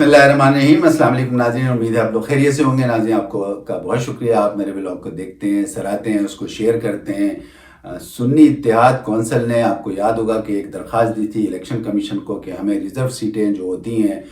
बिस्मिल्लाहिर्रहमानिर्रहीम। अस्सलाम वालेकुम नाज़रीन, उम्मीद है आप लोग खैरियत से होंगे। नाज़रीन, आपको का बहुत शुक्रिया, आप मेरे व्लॉग को देखते हैं, सराहते हैं, उसको शेयर करते हैं। सुन्नी इत्तेहाद कौंसिल ने, आपको याद होगा कि एक दरख्वास्त दी थी इलेक्शन कमीशन को कि हमें रिज़र्व सीटें जो होती हैं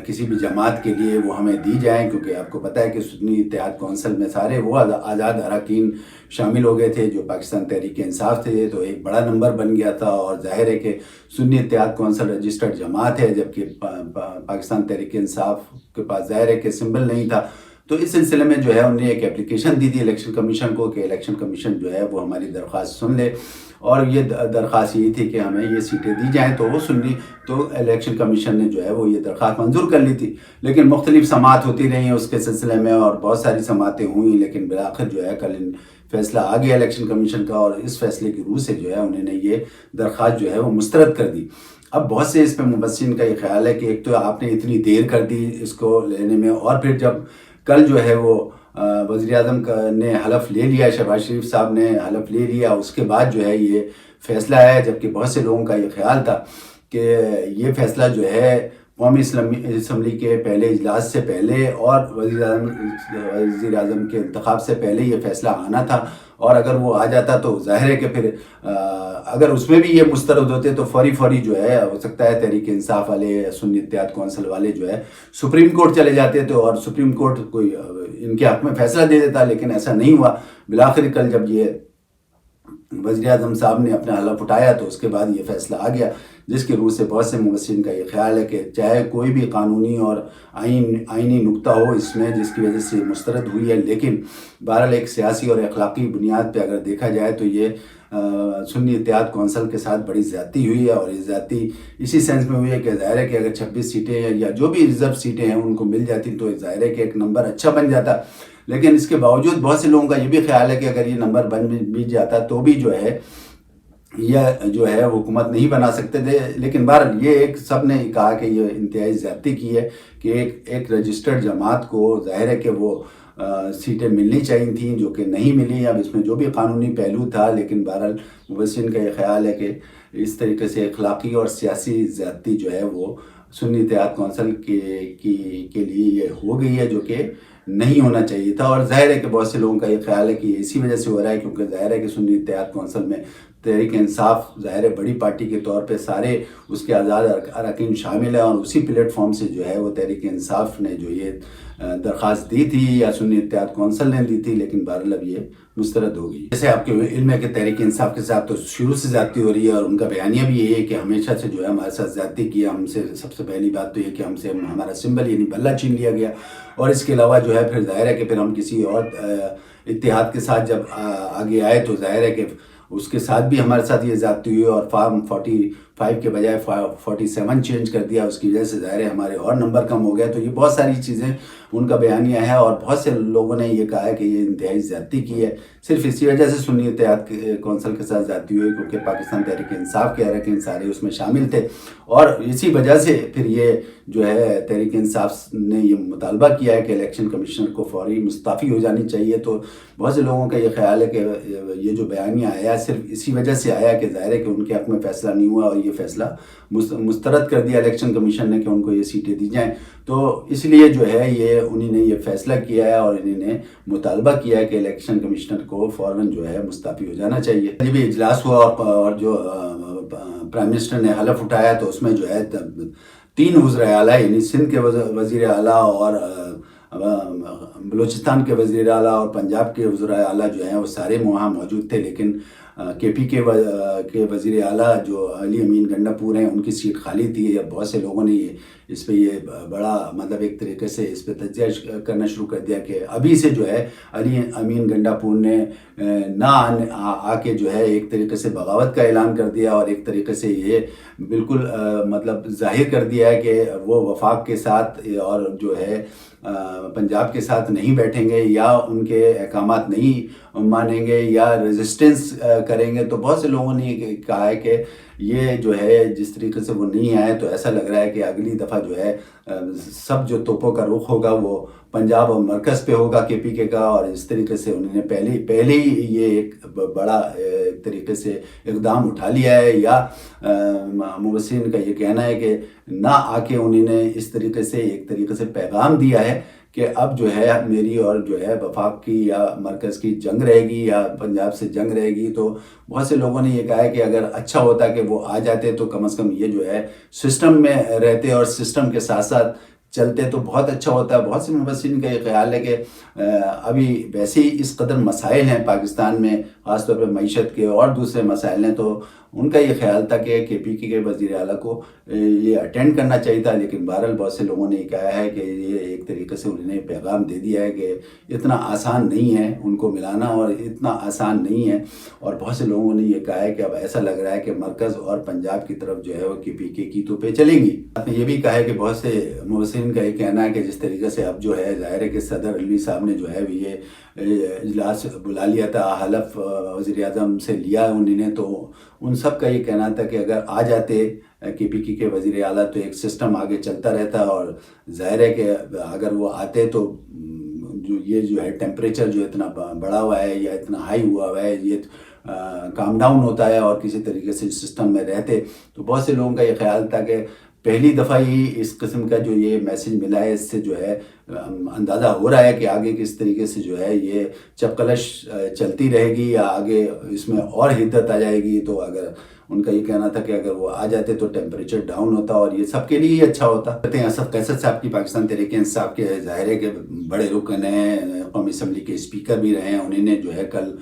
किसी भी जमात के लिए वो हमें दी जाएं, क्योंकि आपको पता है कि सुन्नी इत्तेहाद कौंसिल में सारे वो आज़ाद अरकान शामिल हो गए थे जो पाकिस्तान तहरीक इंसाफ थे, तो एक बड़ा नंबर बन गया था। और ज़ाहिर है कि सुन्नी इत्तेहाद कौंसिल रजिस्टर्ड जमात है, जबकि पाकिस्तान तहरीक इंसाफ के पास ज़ाहिर है कि सिंबल नहीं था। तो इस सिलसिले में जो है उन्हें एक एप्लीकेशन दी थी इलेक्शन कमीशन को कि इलेक्शन कमीशन जो है वो हमारी दरख्वास्त सुन ले, और ये दरख्वास्त यही थी कि हमें ये सीटें दी जाएँ। तो वो सुन्नी तो इलेक्शन कमीशन ने जो है वो ये दरख्वास्त मंजूर कर ली थी, लेकिन मुख्तलिफ समाअत होती रही उसके सिलसिले में और बहुत सारी समाअतें हुई, लेकिन बिलाखिर जो है कल फैसला आ गया इलेक्शन कमीशन का, और इस फैसले की रूह से जो है उन्होंने ये दरख्वास्त जो है वो मुस्तरद कर दी। अब बहुत से इस पर मुबस्सिरीन का ये ख्याल है कि एक तो आपने इतनी देर कर दी इसको लेने में, और फिर जब कल जो है वो वज़ीर-ए-आज़म ने हलफ ले लिया, शहबाज शरीफ साहब ने हलफ ले लिया, उसके बाद जो है ये फ़ैसला आया। जबकि बहुत से लोगों का ये ख्याल था कि ये फ़ैसला जो है कौमी असम्बली के पहले इजलास से पहले और वज़ीर-ए-आज़म के इंतखाब से पहले ये फ़ैसला आना था, और अगर वो आ जाता तो ज़ाहिर है कि फिर अगर उसमें भी ये मुस्तरद होते तो फौरी जो है हो सकता है तहरीक इंसाफ वाले, सुन्नी इत्तेहाद कौंसिल वाले जो है सुप्रीम कोर्ट चले जाते थे और सुप्रीम कोर्ट कोई इनके हक़ में फ़ैसला दे देता, लेकिन ऐसा नहीं हुआ। बिलाखिर कल जब ये वज़ीर-ए-आज़म साहब ने अपना हलफ उठाया तो उसके बाद ये फ़ैसला आ गया, जिसकी रूह से बहुत से मुबस्सिरीन का ये ख्याल है कि चाहे कोई भी कानूनी और आइनी नुक्ता हो इसमें जिसकी वजह से मुस्तरद हुई है, लेकिन बहरहाल एक सियासी और अखलाकी बुनियाद पे अगर देखा जाए तो ये सुन्नी इत्तेहाद कौंसिल के साथ बड़ी ज़्यादती हुई है। और ये ज़्यादती इसी सेंस में हुई है कि ज़ाहिर है कि अगर 26 सीटें या जो भी रिज़र्व सीटें हैं उनको मिल जाती तो ज़ाहिर है कि एक नंबर अच्छा बन जाता, लेकिन इसके बावजूद बहुत से लोगों का ये भी ख्याल है कि अगर ये नंबर बन भी जाता तो भी जो है यह जो है हुकूमत नहीं बना सकते थे। लेकिन बहरहाल ये एक सब ने कहा कि ये इंतहाई ज़्यादती की है कि एक रजिस्टर्ड जमात को ज़ाहिर है कि वो सीटें मिलनी चाहिए थी, जो कि नहीं मिली। अब इसमें जो भी कानूनी पहलू था, लेकिन बहरहाल मुबस्सिरीन का ये ख्याल है कि इस तरीके से अखलाकी और सियासी ज़्यादती जो है वो सुन्नी इत्तेहाद कौंसिल के लिए ये हो गई है, जो कि नहीं होना चाहिए था। और ज़ाहिर है कि बहुत से लोगों का ये ख्याल है कि इसी वजह से हो रहा है, क्योंकि ज़ाहिर है कि सुन्नी इत्तेहाद कौंसिल में तहरीक इंसाफ ज़ाहिर है बड़ी पार्टी के तौर पे सारे उसके आज़ाद अरकान शामिल है, और उसी प्लेटफॉर्म से जो है वो तहरीक इंसाफ ने जो ये दरख्वास्त दी थी या सुन्नी इत्तेहाद कौंसिल ने दी थी, लेकिन बहरहाल अब ये मुस्तरद हो गई। जैसे आपके इल्म है कि तहरीक इंसाफ के साथ तो शुरू से ज़्यादती हो रही है, और उनका बयानिया भी यही है कि हमेशा से जो है हमारे साथ ज़्यादती की। हमसे सबसे पहली बात तो ये कि हमसे हमारा सिंबल यानी बल्ला छीन लिया गया, और इसके अलावा जो है फिर ज़ाहिर है कि फिर हम किसी और इत्तेहाद के साथ जब आगे आए तो ज़ाहिर है कि उसके साथ भी हमारे साथ ये ज़्यादती हुई, और फॉर्म 45 के बजाय 47 चेंज कर दिया, उसकी वजह से ज़ाहिर है हमारे और नंबर कम हो गया। तो ये बहुत सारी चीज़ें उनका बयानिया है, और बहुत से लोगों ने ये कहा है कि ये इंतहाई ज़्यादती की है। सिर्फ इसी वजह से सुन्नी इत्तेहाद कौंसिल के साथ ज़्यादती हुई क्योंकि पाकिस्तान तहरीक इंसाफ के अरकान सारे उसमें शामिल थे, और इसी वजह से फिर ये जो है तहरीक इंसाफ ने ये मुतालबा किया है कि इलेक्शन कमिश्नर को फौरी मुस्ताफ़ी हो जानी चाहिए। तो बहुत से लोगों का ये ख्याल है कि ये जो बयानिया आया सिर्फ इसी वजह से आया कि ज़ाहिर है कि उनके हक़ में फ़ैसला नहीं हुआ, और ये फ़ैसला मुस्तरद कर दिया इलेक्शन कमीशन ने कि उनको ये सीटें दी जाएँ। तो इसलिए जो है ये उन्होंने ये फ़ैसला किया है, और इन्होंने मुतालबा किया है कि इलेक्शन कमिश्नर को फ़ौरन जो है मुस्ताफ़ी हो जाना चाहिए। जब भी इजलास हुआ और जो प्राइम मिनिस्टर ने हलफ उठाया तो उसमें जो है 3 वज़ीर आला यानी सिंध के वज़ीर आला और बलूचिस्तान के वज़ीर आला और पंजाब के वज़ीर आला जो हैं वो सारे वहाँ मौजूद थे, लेकिन KP के वज़ीर आला जो अली अमीन गंडापुर हैं उनकी सीट खाली थी। बहुत से लोगों ने इस पे ये बड़ा मतलब एक तरीके से इस पे तज्जिया करना शुरू कर दिया कि अभी से जो है अली अमीन गंडापुर ने ना आके जो है एक तरीके से बगावत का ऐलान कर दिया, और एक तरीके से ये बिल्कुल मतलब जाहिर कर दिया है कि वो वफाक के साथ और जो है पंजाब के साथ नहीं बैठेंगे या उनके अहकामात नहीं मानेंगे या रेजिस्टेंस करेंगे। तो बहुत से लोगों ने कहा है कि ये जो है जिस तरीके से वो नहीं आए तो ऐसा लग रहा है कि अगली दफ़ा जो है सब जो तोपों का रुख होगा वो पंजाब और मरकज़ पे होगा KPK का, और इस तरीके से उन्होंने पहले ही ये एक बड़ा एक तरीके से इक़दाम उठा लिया है। या मुबस्सिरीन का ये कहना है कि ना आके उन्होंने इस तरीके से एक तरीके से पैगाम दिया है कि अब जो है मेरी और जो है वफाक की या मरकज़ की जंग रहेगी या पंजाब से जंग रहेगी। तो बहुत से लोगों ने ये कहा है कि अगर अच्छा होता कि वो आ जाते तो कम से कम ये जो है सिस्टम में रहते और सिस्टम के साथ साथ चलते तो बहुत अच्छा होता है। बहुत से मुबस्सिरीन का ये ख्याल है कि अभी वैसे ही इस कदर मसाइल हैं पाकिस्तान में, ख़ास तौर पर मईशत के और दूसरे मसाइल हैं, तो उनका ये ख्याल था कि KPK के वज़ीर आला को ये अटेंड करना चाहिए था। लेकिन बहरहाल बहुत से लोगों ने कहा है कि ये एक तरीके से उन्होंने पैगाम दे दिया है कि इतना आसान नहीं है उनको मिलाना और इतना आसान नहीं है। और बहुत से लोगों ने ये कहा है कि अब ऐसा लग रहा है कि मरकज़ और पंजाब की तरफ जो है वो KPK की तो पे चलेंगी। आपने ये भी कहा है कि बहुत से मुबस्सिरीन का ये कहना है कि जिस तरीके से अब जो है ज़ाहिर है कि सदर अलवी साहब ने जो है ये इजलास बुला लिया था, हलफ वज़ीर आज़म से लिया उन्होंने, तो उन सब का ये कहना था कि अगर आ जाते KPK के वज़ीर आला तो एक सिस्टम आगे चलता रहता। और ज़ाहिर है कि अगर वो आते तो जो है टेम्परेचर जो इतना बढ़ा हुआ है या इतना हाई हुआ है ये काम डाउन होता है और किसी तरीके से सिस्टम में रहते। तो बहुत से लोगों का ये ख्याल था कि पहली दफ़ा ही इस किस्म का जो ये मैसेज मिला है, इससे जो है अंदाज़ा हो रहा है कि आगे किस तरीके से जो है ये चपकलश चलती रहेगी या आगे इसमें और हिद्दत आ जाएगी। तो अगर उनका ये कहना था कि अगर वो आ जाते तो टेम्परेचर डाउन होता और ये सबके लिए ही अच्छा होता। कहते हैं असद कैसर साहब की पाकिस्तान तहरीक इंसाफ के ज़ाहिर है कि बड़े रुकन हैं, कौमी असम्बली के स्पीकर भी रहे हैं। उन्होंने जो है कल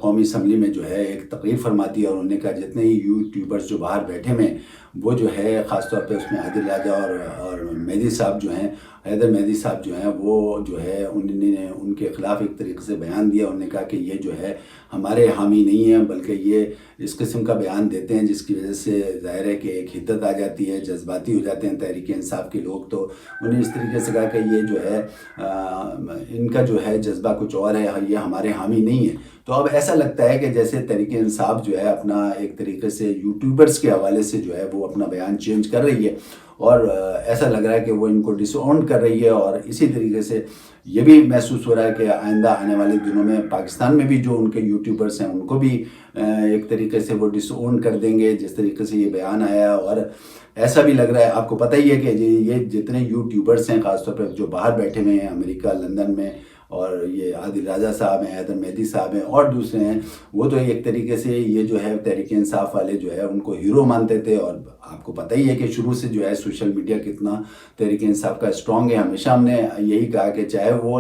कौमी असम्बली में जो है एक तकरीर फरमा दी और उन्होंने कहा जितने ही यूट्यूबर्स जो बाहर बैठे में वो जो है ख़ास तौर पे उसमें आदिल राजा और मेहदी साहब जो हैं, हैदर मेहदी साहब जो हैं, वो जो है उन्होंने उनके ख़िलाफ़ एक तरीके से बयान दिया। उन्होंने कहा कि ये जो है हमारे हामी नहीं हैं, बल्कि ये इस किस्म का बयान देते हैं जिसकी वजह से ज़ाहिर है कि एक हिद्दत आ जाती है, जज्बाती हो जाते हैं तहरीक इंसाफ के लोग। तो उन्होंने इस तरीके से कहा कि ये जो है इनका जो है जज्बा कुछ और है, ये हमारे हामी नहीं है। तो अब ऐसा लगता है कि जैसे तहरीक इंसाफ जो है अपना एक तरीके से यूट्यूबर्स के हवाले से जो है वो अपना बयान चेंज कर रही है और ऐसा लग रहा है कि वो इनको डिसऑन कर रही है। और इसी तरीके से ये भी महसूस हो रहा है कि आइंदा आने वाले दिनों में पाकिस्तान में भी जो उनके यूट्यूबर्स हैं उनको भी एक तरीके से वो डिसऑन कर देंगे जिस तरीके से ये बयान आया। और ऐसा भी लग रहा है, आपको पता ही है कि ये जितने यूट्यूबर्स हैं ख़ासतौर पर जो बाहर बैठे हुए हैं अमेरिका, लंदन में, और ये आदिल राजा साहब हैं, हैदर मेहदी साहब हैं और दूसरे हैं, वो तो एक तरीके से ये जो है तहरीक इंसाफ वाले जो है उनको हीरो मानते थे। और आपको पता ही है कि शुरू से जो है सोशल मीडिया कितना तहरीक इंसाफ का स्ट्रॉन्ग है। हमेशा हमने यही कहा कि चाहे वो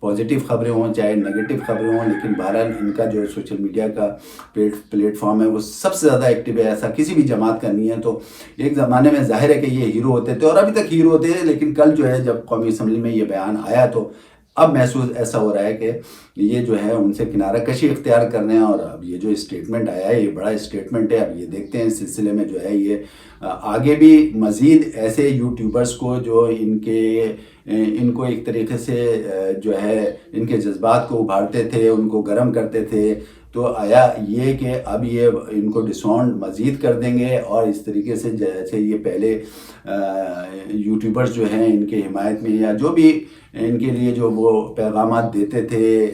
पॉजिटिव ख़बरें हों चाहे नेगेटिव ख़बरें हों, लेकिन बहरहाल इनका जो सोशल मीडिया का प्लेटफॉर्म है वो सबसे ज़्यादा एक्टिव है, ऐसा किसी भी जमात का नहीं है। तो एक ज़माने में ज़ाहिर है कि ये हीरो होते थे और अभी तक हीरो होते हैं, लेकिन कल जो है जब कौमी असम्बली में ये बयान आया तो अब महसूस ऐसा हो रहा है कि ये जो है उनसे किनारा कशी इख्तियार कर रहे हैं। और अब ये जो स्टेटमेंट आया है ये बड़ा स्टेटमेंट है। अब ये देखते हैं इस सिलसिले में जो है ये आगे भी मज़ीद ऐसे यूट्यूबर्स को जो इनको एक तरीके से जो है इनके जज्बात को उभारते थे, उनको गर्म करते थे, तो आया ये कि अब ये इनको डिसऑन मज़ीद कर देंगे। और इस तरीके से जैसे ये पहले यूट्यूबर्स जो हैं इनके हिमायत में या जो भी इनके लिए जो वो पैगामात देते थे,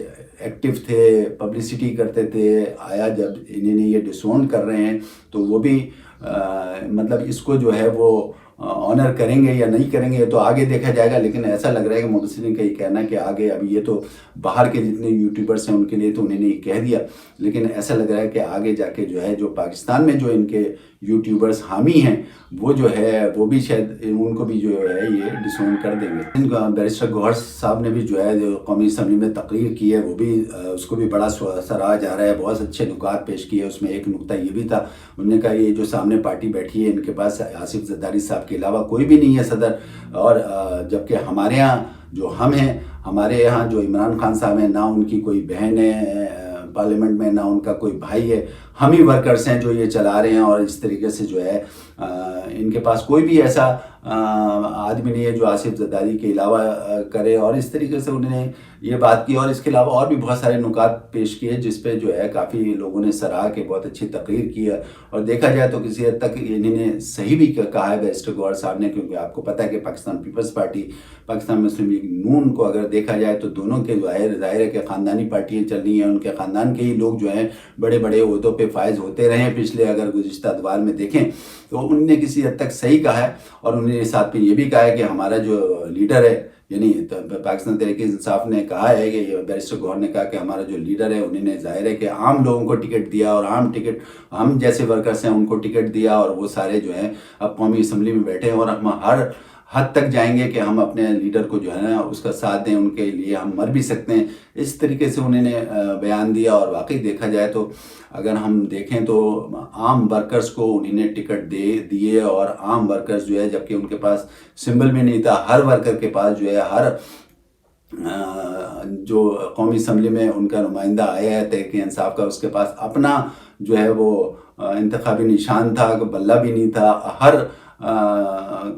एक्टिव थे, पब्लिसिटी करते थे, आया जब इन्हें ये डिसऑन कर रहे हैं तो वो भी मतलब इसको जो है वो ऑनर करेंगे या नहीं करेंगे तो आगे देखा जाएगा। लेकिन ऐसा लग रहा है कि मुबस्सिरीन का ये कहना है कि आगे अब ये तो बाहर के जितने यूट्यूबर्स हैं उनके लिए तो उन्होंने ये कह दिया, लेकिन ऐसा लग रहा है कि आगे जाके जो है जो पाकिस्तान में जो इनके यूट्यूबर्स हामी हैं वो जो है वो भी शायद उनको भी जो है ये डिसऑन कर देंगे। बैरिस्टर गौहर साहब ने भी जो है जो कौमी असम्बली में तकरीर की है वो भी उसको भी बड़ा सराहा जा रहा है, बहुत अच्छे नुकात पेश किए। उसमें एक नुकता ये भी था, उन्होंने कहा ये जो सामने पार्टी बैठी है इनके पास आसिफ जरदारी साहब के अलावा कोई भी नहीं है सदर, और जबकि हमारे यहाँ जो हम हैं, हमारे यहाँ जो इमरान खान साहब हैं, ना उनकी कोई बहन है पार्लियामेंट में, ना उनका कोई भाई है, ہم ہی ورکرس ہیں جو یہ چلا رہے ہیں، اور اس طریقے سے جو ہے ان کے پاس کوئی بھی ایسا آدمی نہیں ہے جو آصف زرداری کے علاوہ کرے، اور اس طریقے سے انہوں نے یہ بات کی، اور اس کے علاوہ اور بھی بہت سارے نکات پیش کیے جس پہ جو ہے کافی لوگوں نے سراہا کہ بہت اچھی تقریر کی ہے، اور دیکھا جائے تو کسی حد تک انہوں نے صحیح بھی کہا ہے بیرسٹر گوہر صاحب نے، کیونکہ آپ کو پتہ ہے کہ پاکستان پیپلز پارٹی، پاکستان مسلم لیگ نون کو اگر دیکھا جائے تو دونوں کے ظاہر ہے کہ خاندانی پارٹیاں چل رہی ہیں، ان کے خاندان کے ہی لوگ جو ہیں بڑے بڑے عہدوں پہ فائز ہوتے رہے ہیں پچھلے اگر گزشتہ ادوار میں دیکھیں تو انہوں نے کسی حد تک صحیح کہا ہے، اور انہوں نے ساتھ میں یہ بھی کہا ہے کہ ہمارا جو لیڈر ہے، یعنی پاکستان تحریک انصاف نے کہا ہے کہ یہ بیرسٹر گوہر نے کہا کہ ہمارا جو لیڈر ہے انہوں نے ظاہر ہے کہ عام لوگوں کو ٹکٹ دیا، اور عام ٹکٹ ہم جیسے ورکرس ہیں ان کو ٹکٹ دیا، اور وہ سارے جو ہیں اب قومی اسمبلی میں بیٹھے ہیں، اور ہم ہر حد تک جائیں گے کہ ہم اپنے لیڈر کو جو ہے نا اس کا ساتھ دیں، ان کے لیے ہم مر بھی سکتے ہیں، اس طریقے سے انہوں نے بیان دیا۔ اور واقعی دیکھا جائے تو اگر ہم دیکھیں تو عام ورکرز کو انہوں نے ٹکٹ دیے، اور عام ورکرز جو ہے جبکہ ان کے پاس سمبل بھی نہیں تھا، ہر ورکر کے پاس جو ہے ہر جو قومی اسمبلی میں ان کا نمائندہ آیا ہے تحریک انصاف کا، اس کے پاس اپنا جو ہے وہ انتخابی نشان تھا، بلہ بھی نہیں تھا، ہر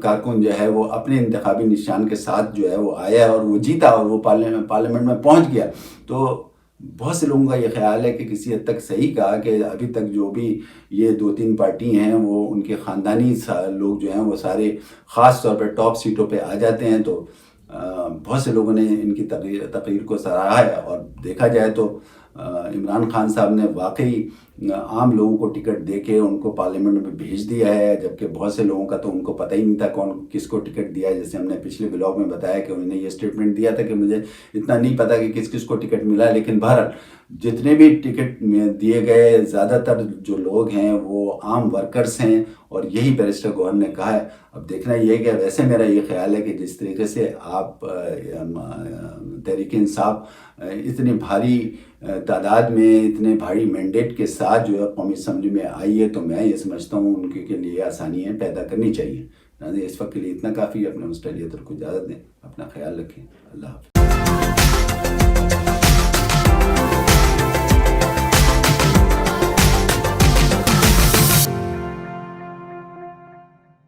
کارکن جو ہے وہ اپنے انتخابی نشان کے ساتھ جو ہے وہ آیا ہے، اور وہ جیتا، اور وہ پارلیمنٹ میں پہنچ گیا۔ تو بہت سے لوگوں کا یہ خیال ہے کہ کسی حد تک صحیح کہا کہ ابھی تک جو بھی یہ 2-3 پارٹی ہیں وہ ان کے خاندانی لوگ جو ہیں وہ سارے خاص طور پہ ٹاپ سیٹوں پہ آ جاتے ہیں، تو بہت سے لوگوں نے ان کی تقریر کو سراہا ہے۔ اور دیکھا جائے تو عمران خان صاحب نے واقعی عام لوگوں کو ٹکٹ دے کے ان کو پارلیمنٹ میں بھیج دیا ہے، جبکہ بہت سے لوگوں کا تو ان کو پتہ ہی نہیں تھا کون کس کو ٹکٹ دیا ہے۔ جیسے ہم نے پچھلے بلاگ میں بتایا کہ انہوں نے یہ اسٹیٹمنٹ دیا تھا کہ مجھے اتنا نہیں پتا کہ کس کس کو ٹکٹ ملا، لیکن بہرحال جتنے بھی ٹکٹ دیے گئے زیادہ تر جو لوگ ہیں وہ عام ورکرز ہیں، اور یہی بیرسٹر گوہر نے کہا ہے۔ اب دیکھنا یہ کہ ویسے میرا یہ خیال ہے کہ جس طریقے سے آپ تحریک انصاف اتنی بھاری تعداد میں اتنے بھاری مینڈیٹ کے ساتھ جو ہے قومی اسمبلی میں آئی ہے، تو میں یہ سمجھتا ہوں ان کے لیے آسانیاں پیدا کرنی چاہیے۔ اس وقت کے لیے اتنا کافی ہے، اپنے مسٹر لیتر کو اجازت دیں، اپنا خیال رکھیں، اللہ حافظ۔